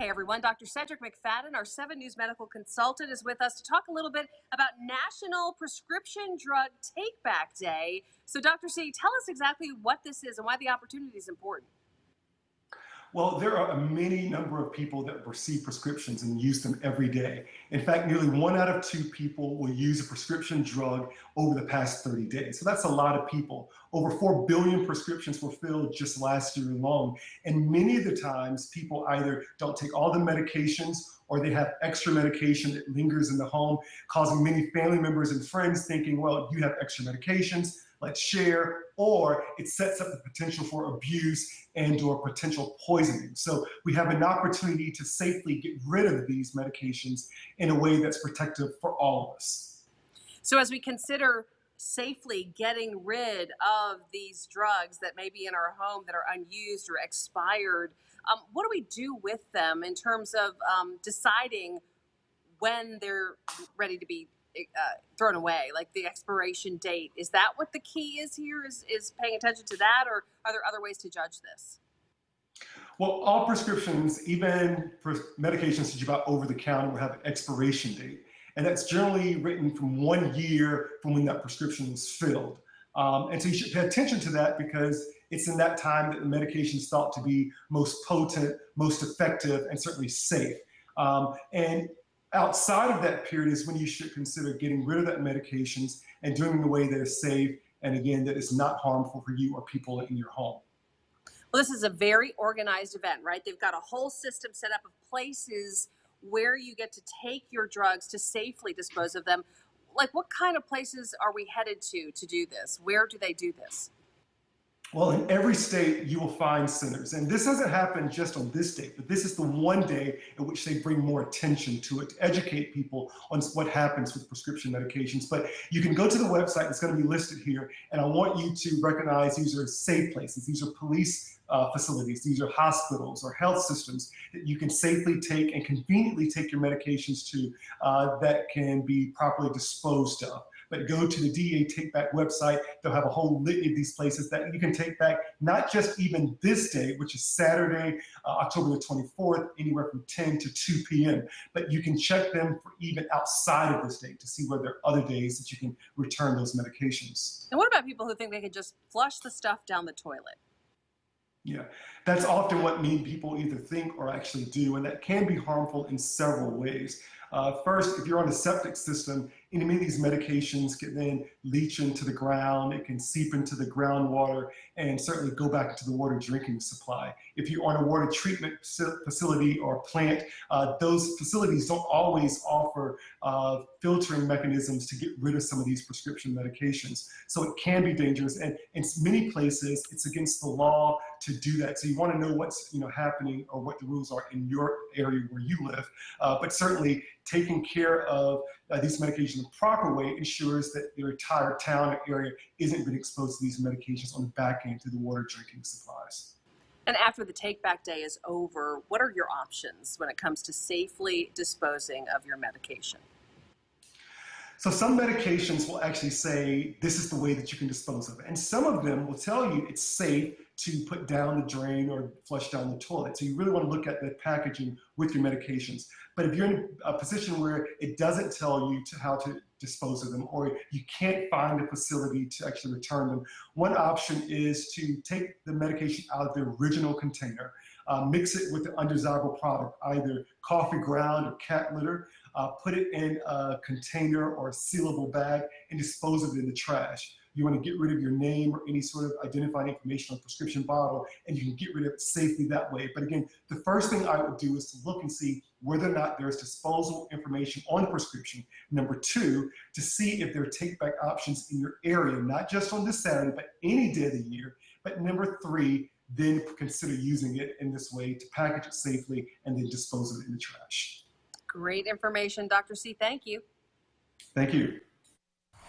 Hey everyone, Dr. Cedric McFadden, our 7 News medical consultant, is with us to talk a little bit about National Prescription Drug Take Back Day. So, Dr. C, tell us exactly what this is and why the opportunity is important. Well, there are a many number of people that receive prescriptions and use them every day. In fact, nearly 1 out of 2 people will use a prescription drug over the past 30 days. So that's a lot of people. Over 4 billion prescriptions were filled just last year alone. And many of the times, people either don't take all the medications or they have extra medication that lingers in the home, causing many family members and friends thinking, well, you have extra medications, let's share, or it sets up the potential for abuse and or potential poisoning. So we have an opportunity to safely get rid of these medications in a way that's protective for all of us. So, as we consider safely getting rid of these drugs that may be in our home that are unused or expired, what do we do with them in terms of deciding when they're ready to be thrown away, like the expiration date? Is that what the key is here? Is paying attention to that, or are there other ways to judge this? Well, all prescriptions, even for medications that you buy over the counter, will have an expiration date. And that's generally written from 1 year from when that prescription was filled. And so you should pay attention to that because it's in that time that the medication is thought to be most potent, most effective, and certainly safe. And outside of that period is when you should consider getting rid of that medications and doing it in a way that is safe and again, that is not harmful for you or people in your home. Well, this is a very organized event, right? They've got a whole system set up of places where you get to take your drugs to safely dispose of them. Like, what kind of places are we headed to do this? Where do they do this? Well, in every state, you will find centers. And this doesn't happen just on this date, but this is the one day in which they bring more attention to it, to educate people on what happens with prescription medications. But you can go to the website, it's going to be listed here. And I want you to recognize these are safe places. These are police facilities, these are hospitals or health systems that you can safely take and conveniently take your medications to that can be properly disposed of. But go to the DEA Take Back website. They'll have a whole litany of these places that you can take back, not just even this day, which is Saturday, October the 24th, anywhere from 10 to 2 p.m. But you can check them for even outside of this date to see whether there are other days that you can return those medications. And what about people who think they could just flush the stuff down the toilet? Yeah, that's often what many people either think or actually do, and that can be harmful in several ways. First, if you're on a septic system, any of these medications can then leach into the ground, it can seep into the groundwater, and certainly go back into the water drinking supply. If you're on a water treatment facility or plant, those facilities don't always offer filtering mechanisms to get rid of some of these prescription medications. So it can be dangerous, and in many places, it's against the law to do that. So you want to know what's happening or what the rules are in your area where you live. But certainly taking care of these medications the proper way ensures that your entire town or area isn't being exposed to these medications on the back end through the water drinking supplies. And after the take back day is over, what are your options when it comes to safely disposing of your medication? So some medications will actually say this is the way that you can dispose of it. And some of them will tell you it's safe to put down the drain or flush down the toilet. So you really want to look at the packaging with your medications. But if you're in a position where it doesn't tell you how to dispose of them, or you can't find a facility to actually return them, one option is to take the medication out of the original container, mix it with the undesirable product, either coffee ground or cat litter, put it in a container or a sealable bag and dispose of it in the trash. You want to get rid of your name or any sort of identifying information on a prescription bottle, and you can get rid of it safely that way. But again, the first thing I would do is to look and see whether or not there's disposal information on the prescription. Number 2, to see if there are take-back options in your area, not just on this Saturday, but any day of the year. But number 3, then consider using it in this way to package it safely and then dispose of it in the trash. Great information, Dr. C. Thank you. Thank you.